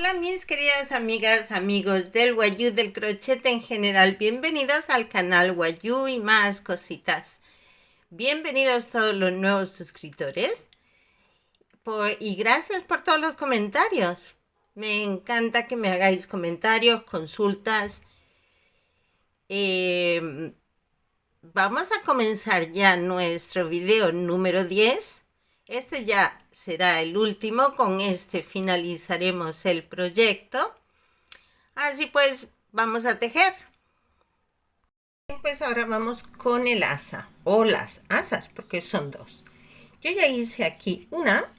Hola mis queridas amigas, amigos del Wayuu, del crochet en general, bienvenidos al canal Wayuu y más cositas. Bienvenidos todos los nuevos suscriptores y gracias por todos los comentarios. Me encanta que me hagáis comentarios, consultas. Vamos a comenzar ya nuestro video número 10. Este ya será el último, con este finalizaremos el proyecto. Así pues, vamos a tejer. Pues ahora vamos con el asa, o las asas, porque son dos. Yo ya hice aquí una,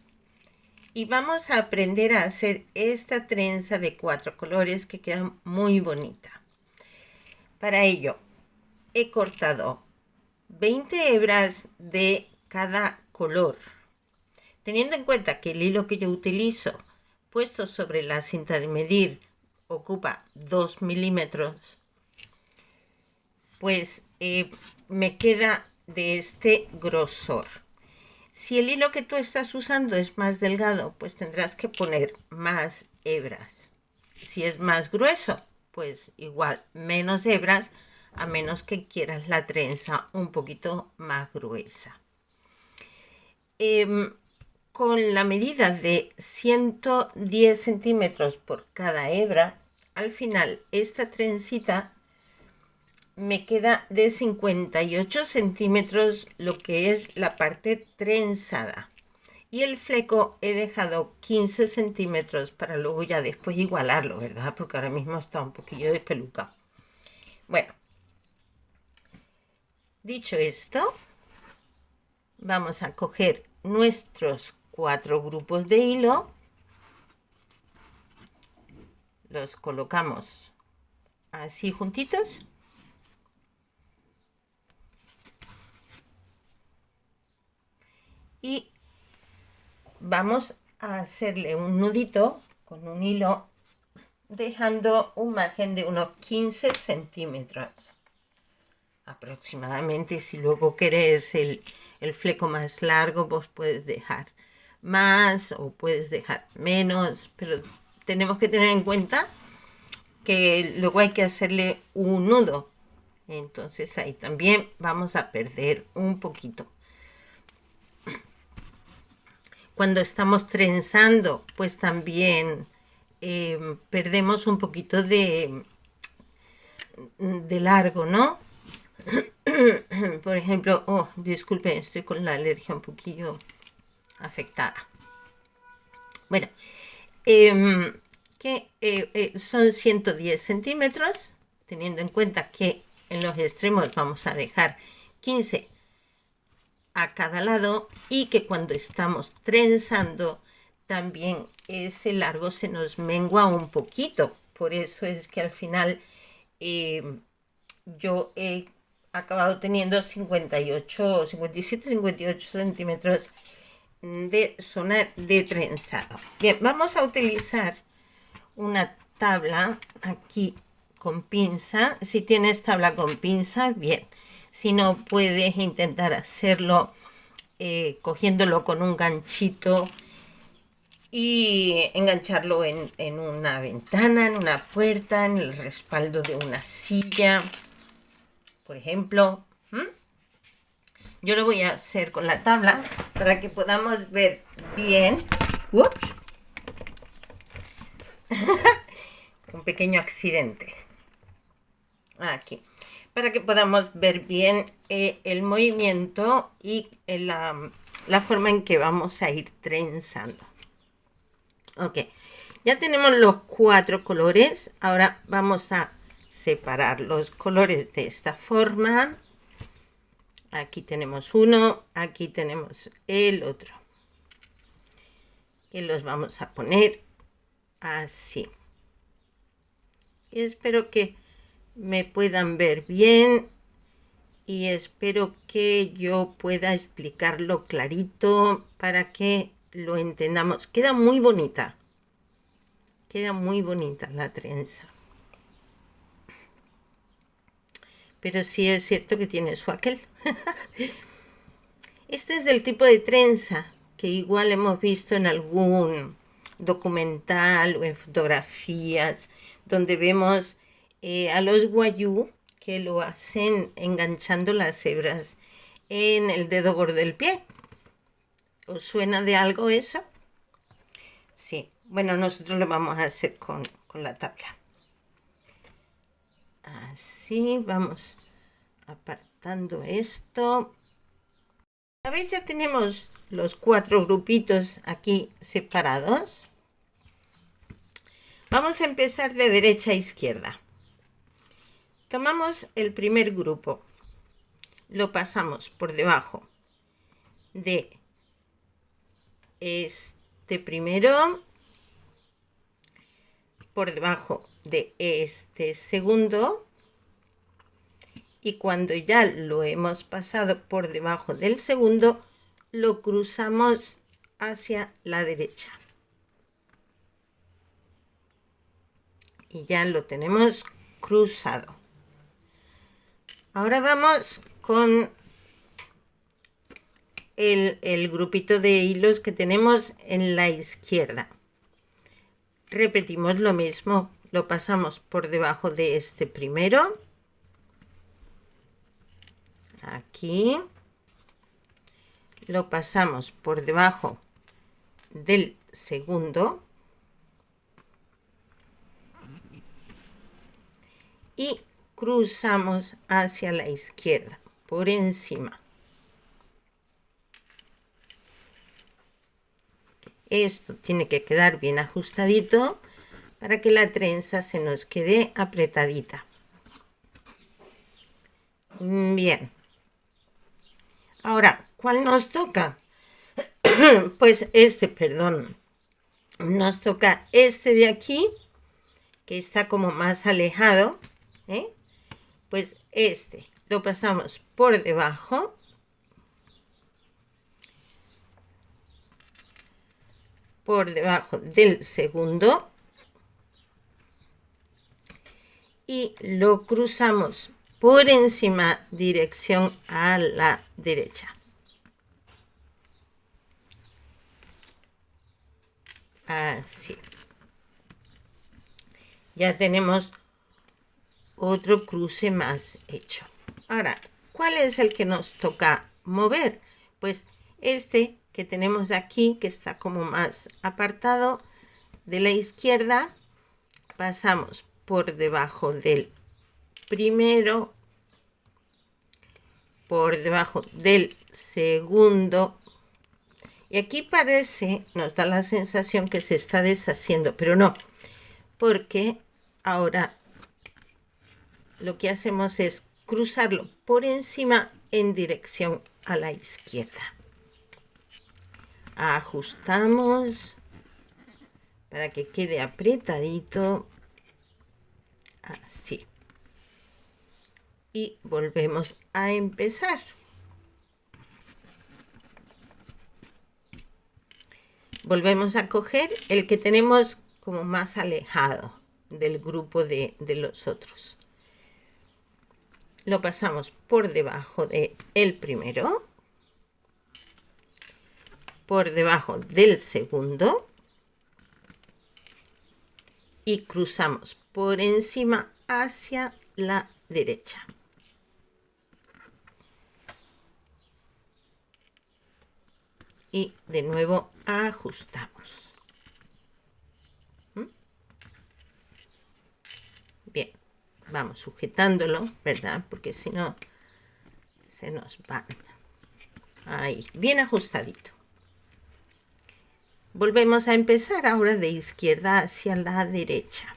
y vamos a aprender a hacer esta trenza de 4 colores que queda muy bonita. Para ello, he cortado 20 hebras de cada color. Teniendo en cuenta que el hilo que yo utilizo puesto sobre la cinta de medir ocupa 2 milímetros, pues me queda de este grosor. Si el hilo que tú estás usando es más delgado, pues tendrás que poner más hebras. Si es más grueso, pues igual menos hebras, a menos que quieras la trenza un poquito más gruesa. Con la medida de 110 centímetros por cada hebra, al final esta trencita me queda de 58 centímetros lo que es la parte trenzada, y el fleco he dejado 15 centímetros para luego ya después igualarlo, ¿verdad? Porque ahora mismo está un poquillo despelucado. Bueno, dicho esto, vamos a coger nuestros 4 grupos de hilo, los colocamos así juntitos y vamos a hacerle un nudito con un hilo, dejando un margen de unos 15 centímetros aproximadamente. Si luego querés el fleco más largo, vos puedes dejar más o puedes dejar menos, pero tenemos que tener en cuenta que luego hay que hacerle un nudo, entonces ahí también vamos a perder un poquito. Cuando estamos trenzando, pues también perdemos un poquito de largo, ¿no? Por ejemplo, oh, disculpen, estoy con la alergia un poquillo afectada. Bueno, son 110 centímetros, teniendo en cuenta que en los extremos vamos a dejar 15 a cada lado, y que cuando estamos trenzando también ese largo se nos mengua un poquito. Por eso es que al final yo he acabado teniendo 58, 57, 58 centímetros de zona de trenzado. Bien, vamos a utilizar una tabla aquí con pinza. Si tienes tabla con pinza, bien. Si no, puedes intentar hacerlo cogiéndolo con un ganchito y engancharlo en una ventana, en una puerta, en el respaldo de una silla, por ejemplo. Yo lo voy a hacer con la tabla para que podamos ver bien. ¡Ups! Un pequeño accidente aquí, para que podamos ver bien el movimiento y la forma en que vamos a ir trenzando. Ok, ya tenemos los 4 colores. Ahora vamos a separar los colores de esta forma. Aquí tenemos uno, aquí tenemos el otro, y los vamos a poner así. Y espero que me puedan ver bien, y espero que yo pueda explicarlo clarito para que lo entendamos. Queda muy bonita la trenza, pero sí es cierto que tiene su aquel. Este es del tipo de trenza que igual hemos visto en algún documental o en fotografías, donde vemos a los wayuu que lo hacen enganchando las hebras en el dedo gordo del pie. ¿Os suena de algo eso? Sí, bueno, nosotros lo vamos a hacer con la tabla. Así, vamos apartando esto. A ver, ya tenemos los 4 grupitos aquí separados. Vamos a empezar de derecha a izquierda. Tomamos el primer grupo, lo pasamos por debajo de este primero, por debajo de este segundo, y cuando ya lo hemos pasado por debajo del segundo, lo cruzamos hacia la derecha. Y ya lo tenemos cruzado. Ahora vamos con el grupito de hilos que tenemos en la izquierda. Repetimos lo mismo, lo pasamos por debajo de este primero. Aquí. Lo pasamos por debajo del segundo. Y cruzamos hacia la izquierda, por encima. Esto tiene que quedar bien ajustadito para que la trenza se nos quede apretadita. Bien. Ahora, ¿cuál nos toca? Pues perdón. Nos toca este de aquí, que está como más alejado. Pues lo pasamos por debajo. Por debajo del segundo. Y lo cruzamos por encima, dirección a la derecha. Así. Ya tenemos otro cruce más hecho. Ahora, ¿cuál es el que nos toca mover? Pues que tenemos aquí, que está como más apartado de la izquierda, pasamos por debajo del primero, por debajo del segundo, y aquí parece, nos da la sensación que se está deshaciendo, pero no, porque ahora lo que hacemos es cruzarlo por encima en dirección a la izquierda. Ajustamos para que quede apretadito, así. Y volvemos a empezar. Volvemos a coger el que tenemos como más alejado del grupo de los otros. Lo pasamos por debajo del primero, por debajo del segundo y cruzamos por encima hacia la derecha. Y de nuevo ajustamos. Bien, vamos sujetándolo, ¿verdad? Porque si no, se nos van. Ahí, bien ajustadito. Volvemos a empezar ahora de izquierda hacia la derecha.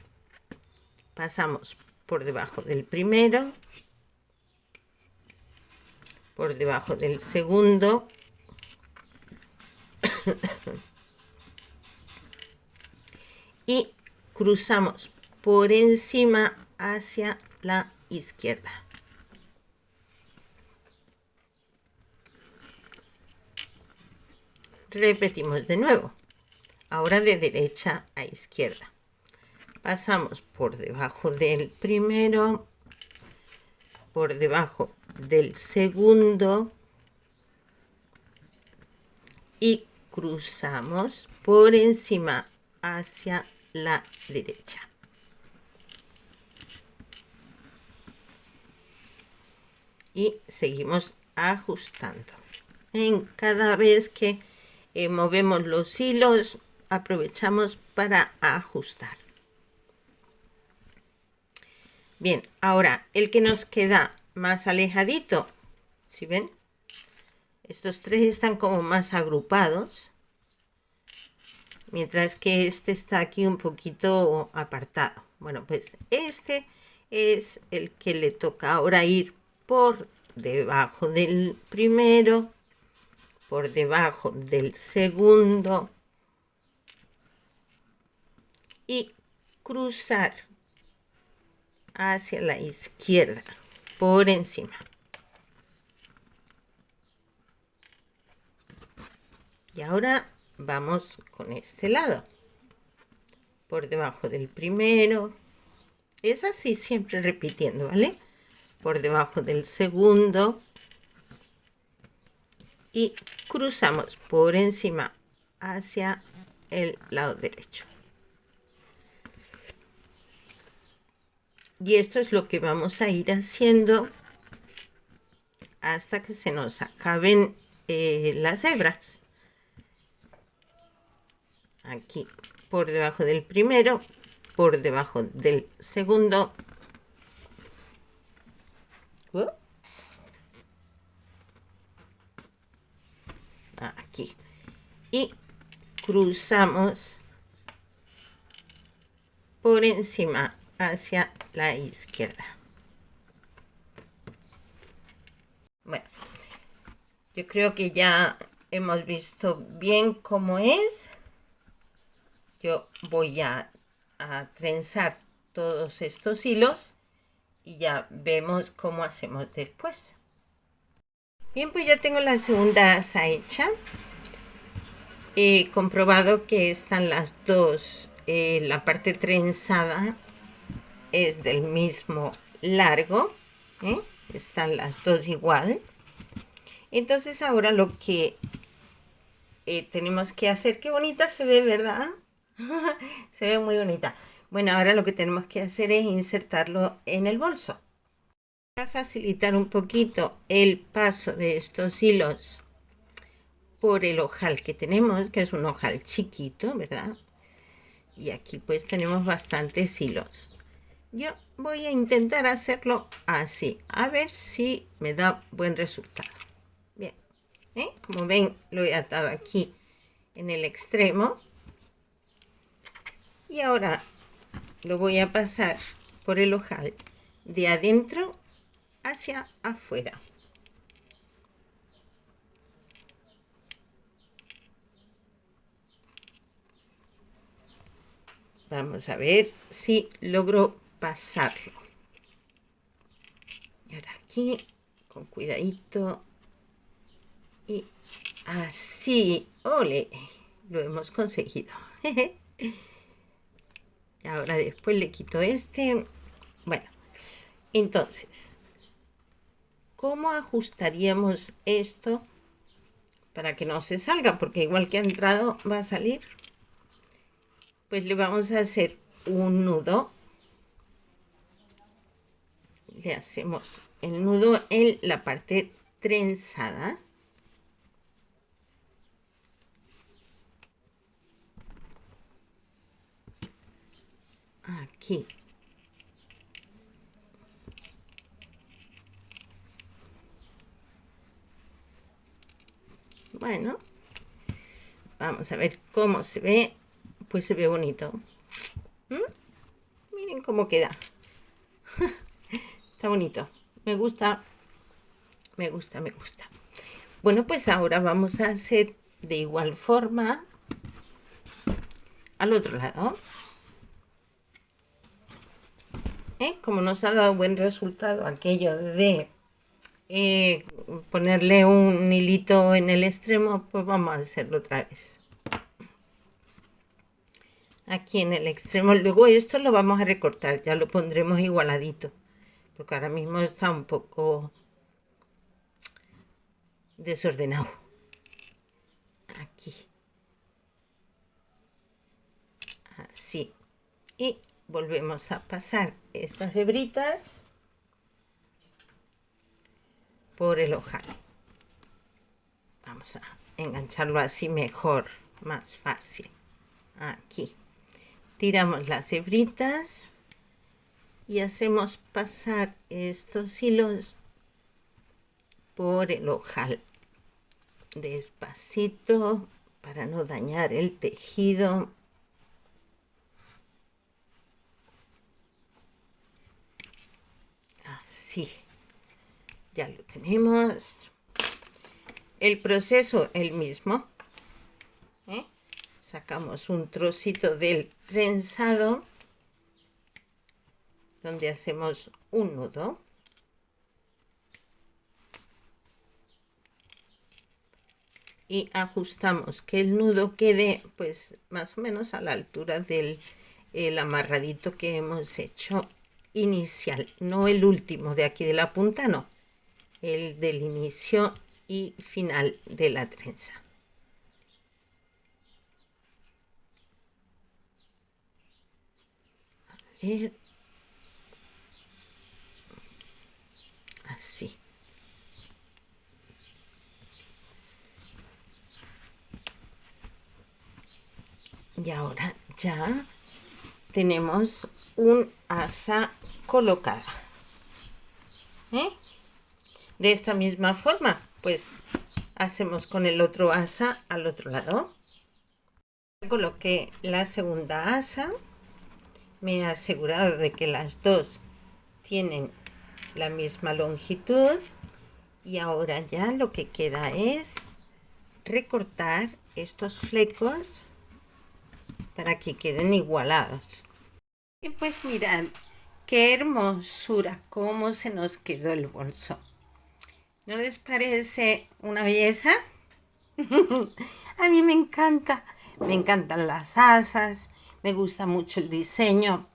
Pasamos por debajo del primero, por debajo del segundo, y cruzamos por encima hacia la izquierda. Repetimos de nuevo. Ahora de derecha a izquierda. Pasamos por debajo del primero, por debajo del segundo y cruzamos por encima hacia la derecha. Y seguimos ajustando. En cada vez que movemos los hilos, aprovechamos para ajustar. Bien, ahora el que nos queda más alejadito, ¿sí ven? Estos tres están como más agrupados, mientras que este está aquí un poquito apartado. Bueno, pues este es el que le toca ahora ir por debajo del primero, por debajo del segundo y cruzar hacia la izquierda por encima. Y ahora vamos con este lado, por debajo del primero. Es así, siempre repitiendo, ¿vale? Por debajo del segundo y cruzamos por encima hacia el lado derecho. Y esto es lo que vamos a ir haciendo hasta que se nos acaben las hebras. Aquí por debajo del primero, por debajo del segundo. Aquí. Y cruzamos por encima hacia la izquierda. Bueno, yo creo que ya hemos visto bien cómo es. Yo voy a trenzar todos estos hilos y ya vemos cómo hacemos después. Bien, pues ya tengo la segunda asa hecha. He comprobado que están las dos, la parte trenzada es del mismo largo, están las dos igual. Entonces ahora lo que tenemos que hacer, qué bonita se ve, ¿verdad? Se ve muy bonita. Bueno, ahora lo que tenemos que hacer es insertarlo en el bolso. Para facilitar un poquito el paso de estos hilos por el ojal que tenemos, que es un ojal chiquito, ¿verdad? Y aquí pues tenemos bastantes hilos. Yo voy a intentar hacerlo así, a ver si me da buen resultado. Bien, como ven, lo he atado aquí en el extremo. Y ahora lo voy a pasar por el ojal de adentro hacia afuera. Vamos a ver si logro pasarlo. Y ahora aquí, con cuidadito. Y así, ¡ole! Lo hemos conseguido. Ahora después le quito este. Bueno, entonces, ¿cómo ajustaríamos esto para que no se salga? Porque igual que ha entrado, va a salir. Pues le vamos a hacer un nudo. Le hacemos el nudo en la parte trenzada. Aquí. Bueno, vamos a ver cómo se ve. Pues se ve bonito. Miren cómo queda. Está bonito. Me gusta. Me gusta, me gusta. Bueno, pues ahora vamos a hacer de igual forma al otro lado. Como nos ha dado buen resultado aquello de ponerle un hilito en el extremo, pues vamos a hacerlo otra vez. Aquí en el extremo. Luego esto lo vamos a recortar, ya lo pondremos igualadito, porque ahora mismo está un poco desordenado. Aquí. así. Y volvemos a pasar estas hebritas por el ojal. Vamos a engancharlo así mejor, más fácil. Aquí tiramos las hebritas y hacemos pasar estos hilos por el ojal despacito para no dañar el tejido. Así, ya lo tenemos. El proceso el mismo. Sacamos un trocito del trenzado donde hacemos un nudo. Y ajustamos que el nudo quede pues más o menos a la altura del amarradito que hemos hecho inicial, no el último de aquí de la punta, no, el del inicio y final de la trenza. A ver. Así. Y ahora ya tenemos un asa colocada. De esta misma forma, pues hacemos con el otro asa al otro lado. Coloqué la segunda asa. Me he asegurado de que las dos tienen la misma longitud. Y ahora ya lo que queda es recortar estos flecos para que queden igualados. Y pues mirad, qué hermosura, cómo se nos quedó el bolso. ¿No les parece una belleza? A mí me encanta, me encantan las asas, me gusta mucho el diseño,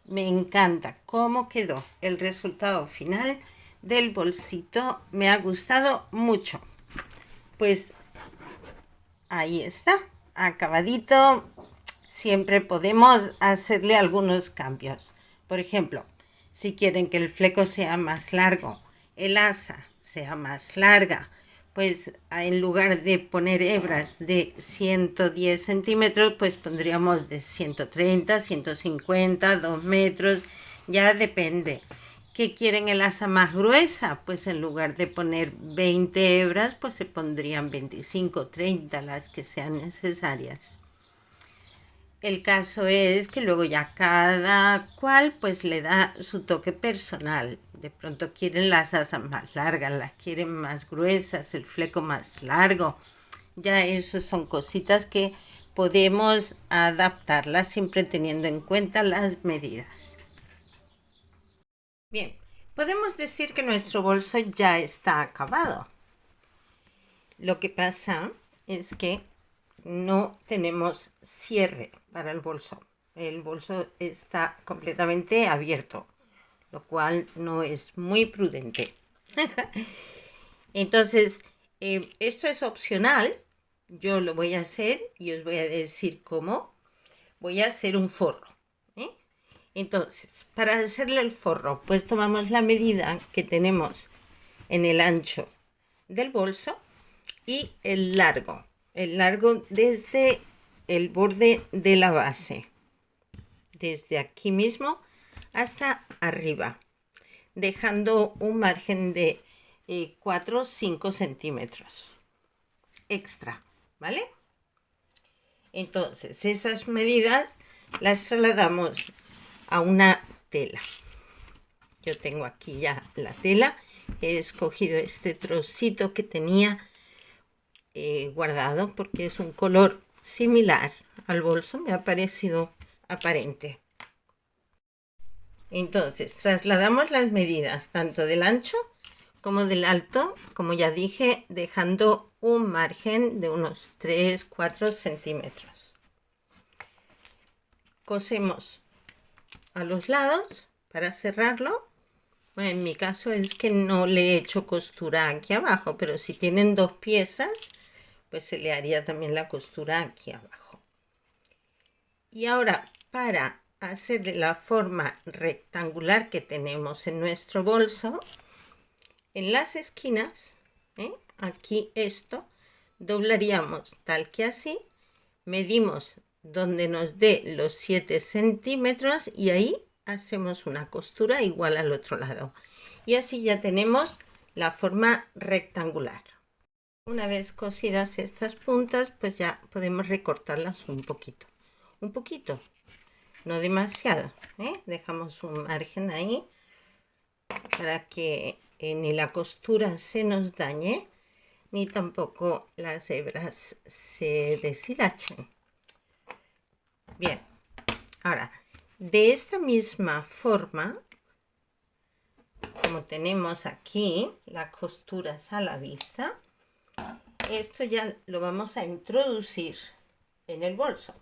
me encanta cómo quedó el resultado final del bolsito, me ha gustado mucho. Pues ahí está, acabadito. Siempre podemos hacerle algunos cambios. Por ejemplo, si quieren que el fleco sea más largo, el asa sea más larga, pues en lugar de poner hebras de 110 centímetros, pues pondríamos de 130, 150, 2 metros, ya depende. ¿Qué quieren el asa más gruesa? Pues en lugar de poner 20 hebras, pues se pondrían 25, 30, las que sean necesarias. El caso es que luego ya cada cual pues le da su toque personal. De pronto quieren las asas más largas, las quieren más gruesas, el fleco más largo. Ya eso son cositas que podemos adaptarlas siempre teniendo en cuenta las medidas. Bien, podemos decir que nuestro bolso ya está acabado. Lo que pasa es que no tenemos cierre para el bolso. El bolso está completamente abierto, lo cual no es muy prudente. Entonces, esto es opcional. Yo lo voy a hacer y os voy a decir cómo. Voy a hacer un forro. Entonces, para hacerle el forro, pues tomamos la medida que tenemos en el ancho del bolso y el largo desde el borde de la base, desde aquí mismo hasta arriba, dejando un margen de 4 o 5 centímetros extra, ¿vale? Entonces esas medidas las trasladamos a una tela. Yo tengo aquí ya la tela, he escogido este trocito que tenía guardado porque es un color similar al bolso, me ha parecido aparente. Entonces trasladamos las medidas tanto del ancho como del alto, como ya dije, dejando un margen de unos 3-4 centímetros. Cosemos a los lados para cerrarlo. Bueno, en mi caso es que no le he hecho costura aquí abajo, pero si tienen dos piezas, pues se le haría también la costura aquí abajo. Y ahora, para hacer de la forma rectangular que tenemos en nuestro bolso, en las esquinas, aquí esto, doblaríamos tal que así, medimos donde nos dé los 7 centímetros y ahí hacemos una costura igual al otro lado. Y así ya tenemos la forma rectangular. Una vez cosidas estas puntas, pues ya podemos recortarlas un poquito, no demasiado, dejamos un margen ahí para que ni la costura se nos dañe ni tampoco las hebras se deshilachen. Bien, ahora de esta misma forma, como tenemos aquí las costuras a la vista, esto ya lo vamos a introducir en el bolso.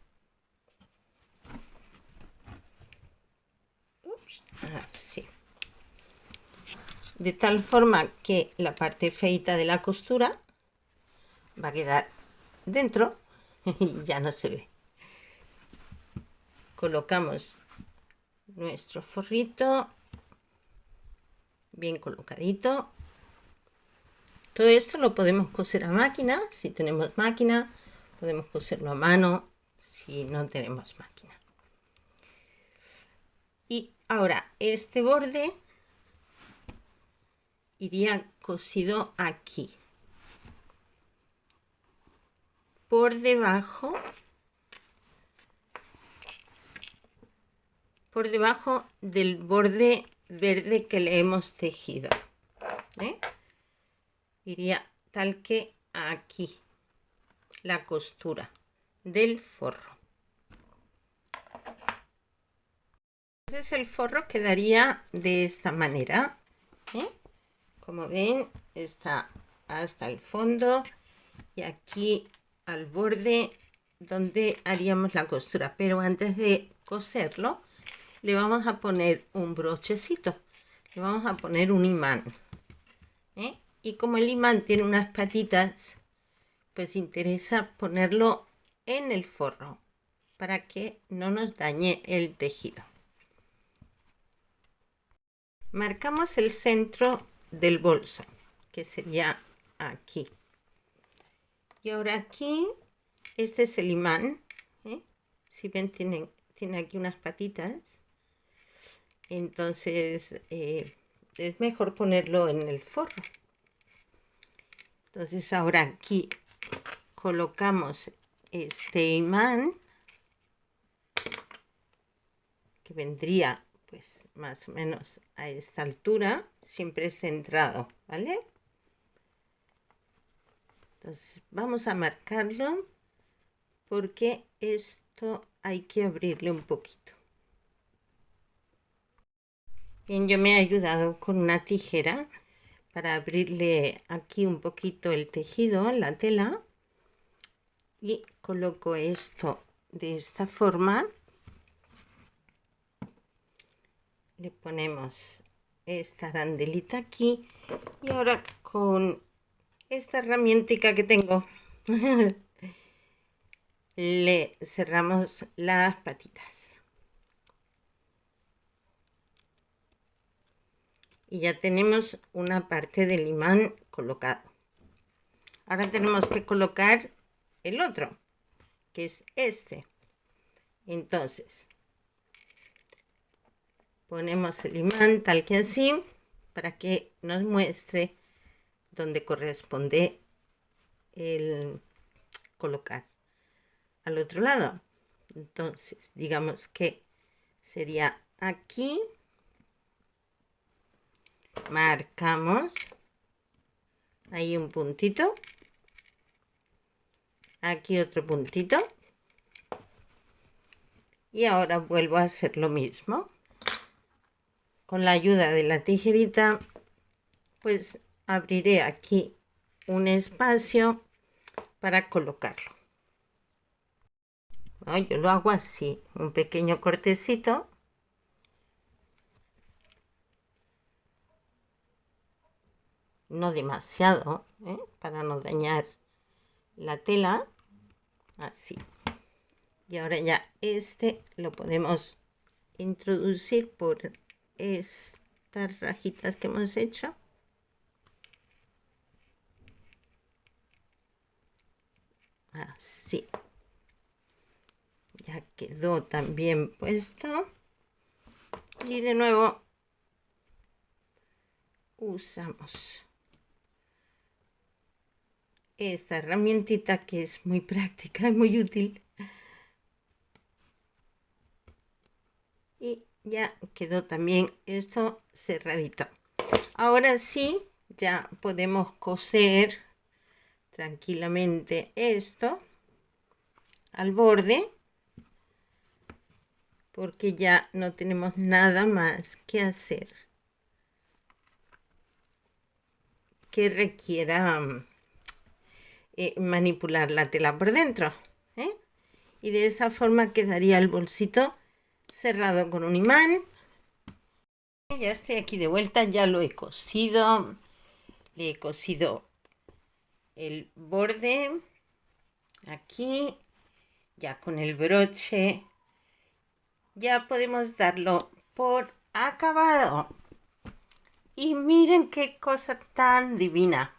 Así. De tal forma que la parte feita de la costura va a quedar dentro y ya no se ve. Colocamos nuestro forrito bien colocadito. Todo esto lo podemos coser a máquina, si tenemos máquina, podemos coserlo a mano, si no tenemos máquina. Y ahora este borde iría cosido aquí, por debajo del borde verde que le hemos tejido, iría tal que aquí la costura del forro. Entonces el forro quedaría de esta manera, como ven, está hasta el fondo y aquí al borde donde haríamos la costura, pero antes de coserlo le vamos a poner un brochecito, le vamos a poner un imán, y como el imán tiene unas patitas, pues interesa ponerlo en el forro para que no nos dañe el tejido. Marcamos el centro del bolso, que sería aquí. Y ahora aquí, este es el imán, si ven tiene aquí unas patitas, entonces es mejor ponerlo en el forro. Entonces ahora aquí colocamos este imán, que vendría pues más o menos a esta altura, siempre centrado, ¿vale? Entonces vamos a marcarlo porque esto hay que abrirle un poquito. Bien, yo me he ayudado con una tijera para abrirle aquí un poquito el tejido, la tela, y coloco esto de esta forma. Le ponemos esta arandelita aquí y ahora con esta herramientica que tengo le cerramos las patitas y ya tenemos una parte del imán colocado. Ahora tenemos que colocar el otro, que es este. Entonces ponemos el imán tal que así para que nos muestre donde corresponde el colocar al otro lado. Entonces digamos que sería aquí, marcamos ahí un puntito, aquí otro puntito y ahora vuelvo a hacer lo mismo. Con la ayuda de la tijerita pues abriré aquí un espacio para colocarlo. Yo lo hago así, un pequeño cortecito, no demasiado, para no dañar la tela, así. Y ahora ya este lo podemos introducir por estas rajitas que hemos hecho. Así. Ya quedó también puesto. Y de nuevo usamos esta herramientita que es muy práctica y muy útil. Y ya quedó también esto cerradito. Ahora sí, ya podemos coser tranquilamente esto al borde, porque ya no tenemos nada más que hacer que requiera manipular la tela por dentro, ¿eh? Y de esa forma quedaría el bolsito cerrado con un imán. Ya estoy aquí de vuelta, ya lo he cosido. Le he cosido el borde aquí, ya con el broche. Ya podemos darlo por acabado. Y miren qué cosa tan divina.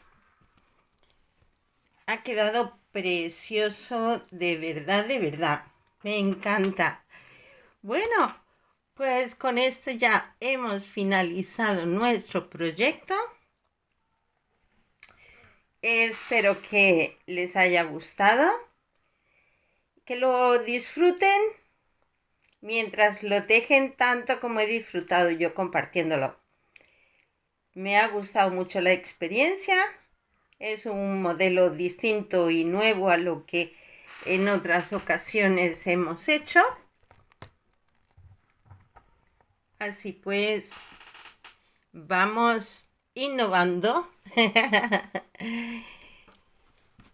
Ha quedado precioso, de verdad, de verdad. Me encanta. Bueno, pues con esto ya hemos finalizado nuestro proyecto. Espero que les haya gustado, que lo disfruten mientras lo tejen tanto como he disfrutado yo compartiéndolo. Me ha gustado mucho la experiencia. Es un modelo distinto y nuevo a lo que en otras ocasiones hemos hecho. Así pues, vamos innovando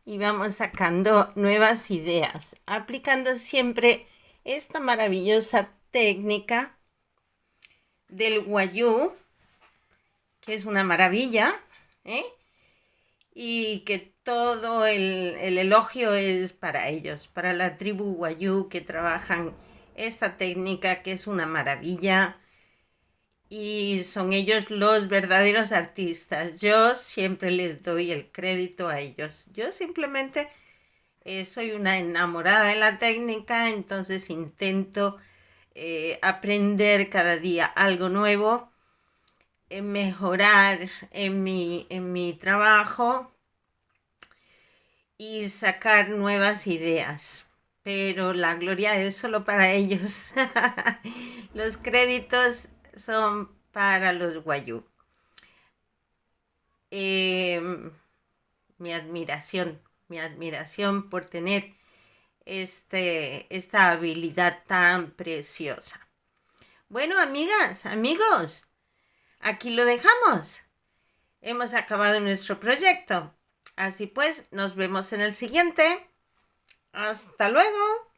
y vamos sacando nuevas ideas, aplicando siempre esta maravillosa técnica del Wayuu, que es una maravilla, ¿eh? Y que todo el elogio es para ellos, para la tribu Wayuu que trabajan esta técnica, que es una maravilla. Y son ellos los verdaderos artistas. Yo siempre les doy el crédito a ellos. Yo simplemente soy una enamorada de la técnica, entonces intento aprender cada día algo nuevo, mejorar en mi trabajo y sacar nuevas ideas. Pero la gloria es solo para ellos. Los créditos son para los Wayuu. Mi admiración por tener esta habilidad tan preciosa. Bueno, amigas, amigos, aquí lo dejamos. Hemos acabado nuestro proyecto. Así pues, nos vemos en el siguiente. ¡Hasta luego!